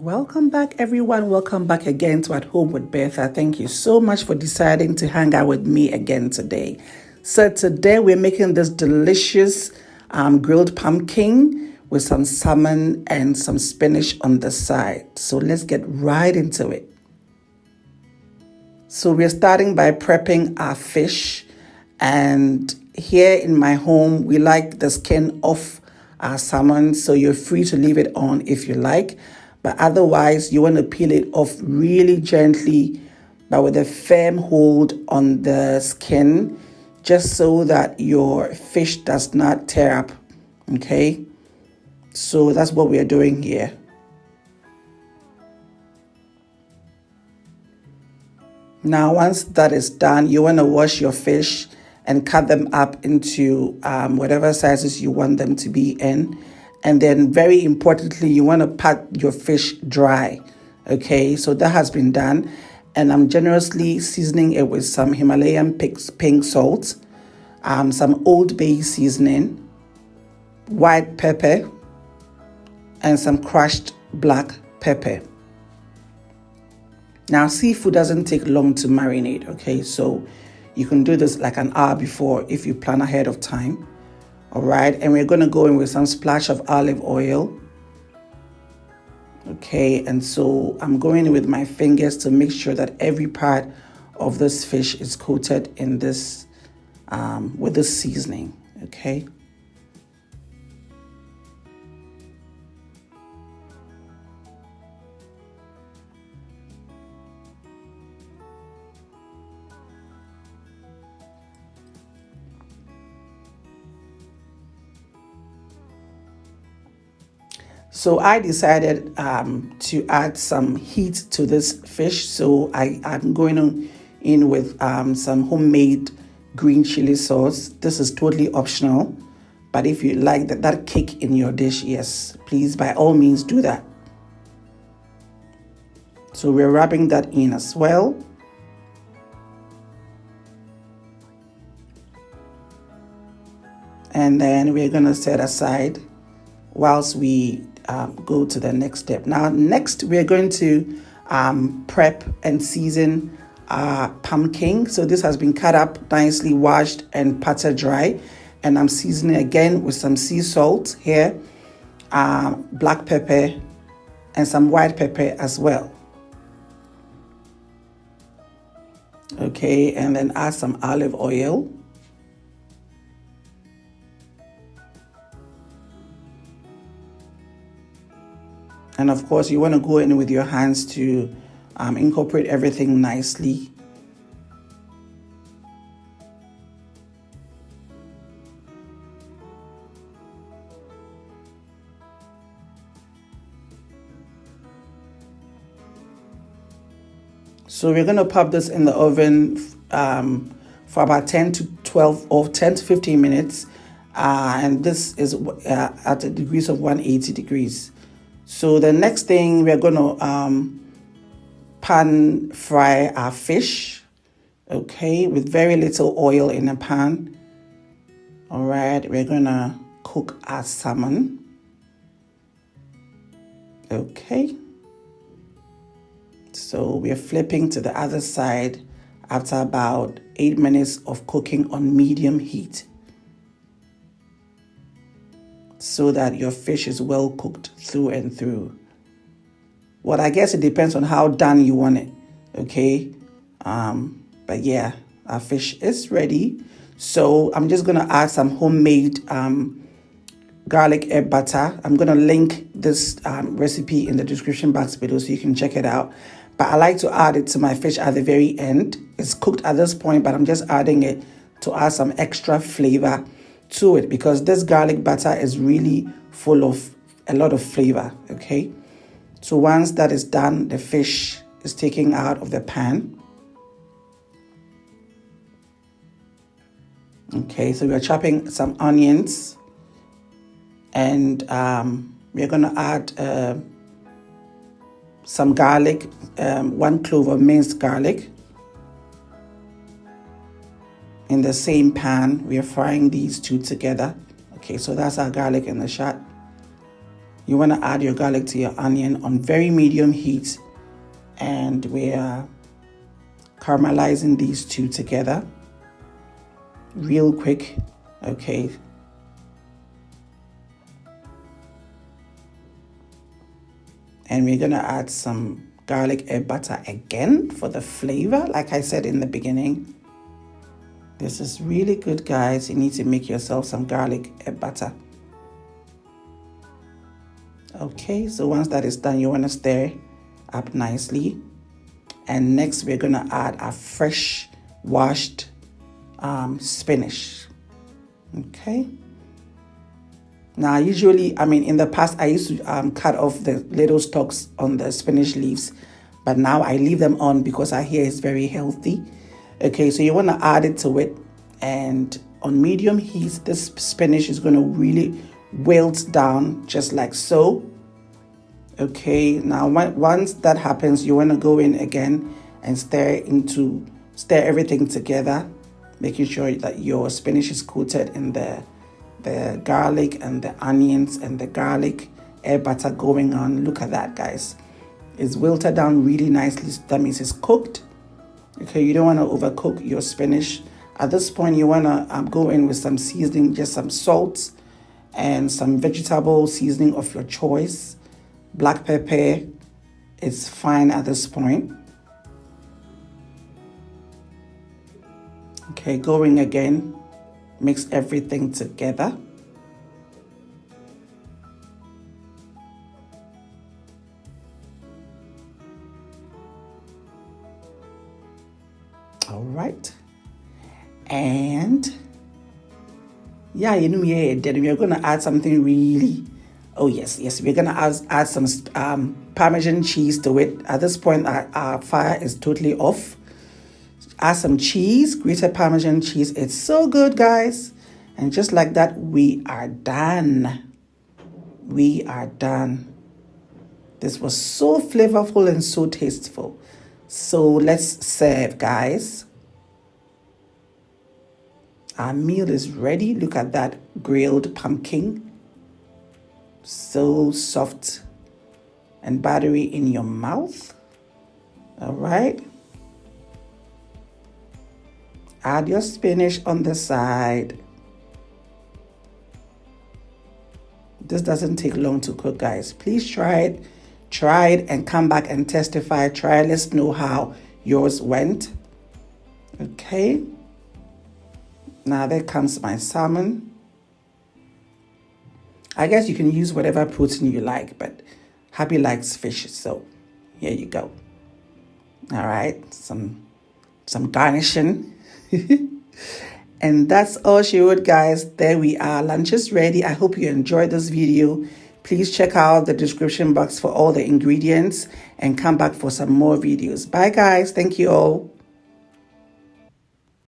Welcome back, everyone. Welcome back again to At Home with Bertha. Thank you so much for deciding to hang out with me again today. So today we're making this delicious grilled pumpkin with some salmon and some spinach on the side. So let's get right into it. So we're starting by prepping our fish. And here in my home, we like the skin off our salmon. So you're free to leave it on if you like. But otherwise, you want to peel it off really gently, but with a firm hold on the skin, just so that your fish does not tear up, okay? So that's what we are doing here. Now, once that is done, you want to wash your fish and cut them up into whatever sizes you want them to be in. And then very importantly, you want to pat your fish dry. Okay, so that has been done. And I'm generously seasoning it with some Himalayan pink salt, some Old Bay seasoning, white pepper, and some crushed black pepper. Now, seafood doesn't take long to marinate, okay? So you can do this like an hour before if you plan ahead of time. All right, and we're going to go in with some splash of olive oil. Okay, and so I'm going in with my fingers to make sure that every part of this fish is coated in this, with this seasoning, okay? So I decided to add some heat to this fish. So I'm going in with some homemade green chili sauce. This is totally optional. But if you like that kick in your dish, yes, please, by all means, do that. So we're rubbing that in as well. And then we're going to set aside whilst we go to the next step. Now, next we're going to prep and season our pumpkin. So this has been cut up, nicely washed and patted dry. And I'm seasoning again with some sea salt here, black pepper, and some white pepper as well. Okay, and then add some olive oil. And of course, you want to go in with your hands to incorporate everything nicely. So we're going to pop this in the oven for about 10 to 12 or 10 to 15 minutes. And this is at a degrees of 180 degrees. So the next thing, we're going to pan fry our fish, okay, with very little oil in a pan. All right, we're going to cook our salmon. Okay. So we're flipping to the other side after about 8 minutes of cooking on medium heat, so that your fish is well cooked through and through. Well, I guess it depends on how done you want it, okay? But yeah, our fish is ready. So I'm just gonna add some homemade garlic herb butter. I'm gonna link this recipe in the description box below so you can check it out. But I like to add it to my fish at the very end. It's cooked at this point, but I'm just adding it to add some extra flavor to it, because this garlic butter is really full of a lot of flavor, okay? So once that is done, the fish is taken out of the pan. Okay, so we're chopping some onions, and we're gonna add some garlic, 1 clove of minced garlic. In the same pan, we are frying these two together. Okay, so that's our garlic in the shot. You want to add your garlic to your onion on very medium heat. And we are caramelizing these two together real quick. Okay. And we're going to add some garlic herb butter again for the flavor. Like I said in the beginning, this is really good, guys. You need to make yourself some garlic herb butter. Okay, so once that is done, you want to stir up nicely. And next, we're going to add our fresh washed spinach. Okay. Now, usually, in the past, I used to cut off the little stalks on the spinach leaves, but now I leave them on because I hear it's very healthy. Okay, so you want to add it to it, and on medium heat, this spinach is going to really wilt down just like so. Okay, now once that happens, you want to go in again and stir everything together, making sure that your spinach is coated in the garlic and the onions and the garlic herb butter going on. Look at that, guys. It's wilted down really nicely. That means it's cooked. Okay, you don't want to overcook your spinach. At this point, you want to go in with some seasoning, just some salt and some vegetable seasoning of your choice. Black pepper is fine at this point. Okay, going again. Mix everything together. All right. And yeah, then we're going to add something really. Oh, yes. We're going to add some Parmesan cheese to it. At this point, our fire is totally off. Add some cheese, grated Parmesan cheese. It's so good, guys. And just like that, we are done. We are done. This was so flavorful and so tasteful. So let's serve, guys. Our meal is ready. Look at that grilled pumpkin. So soft and buttery in your mouth. All right. Add your spinach on the side. This doesn't take long to cook, guys. Please try it. Try it and come back and testify. Try it. Let's know how yours went. Okay. Now there comes my salmon. I guess you can use whatever protein you like, but Happy likes fish, so here you go. All right, some garnishing. And that's all she wrote, guys. There we are. Lunch is ready. I hope you enjoyed this video. Please check out the description box for all the ingredients and come back for some more videos. Bye, guys. Thank you all.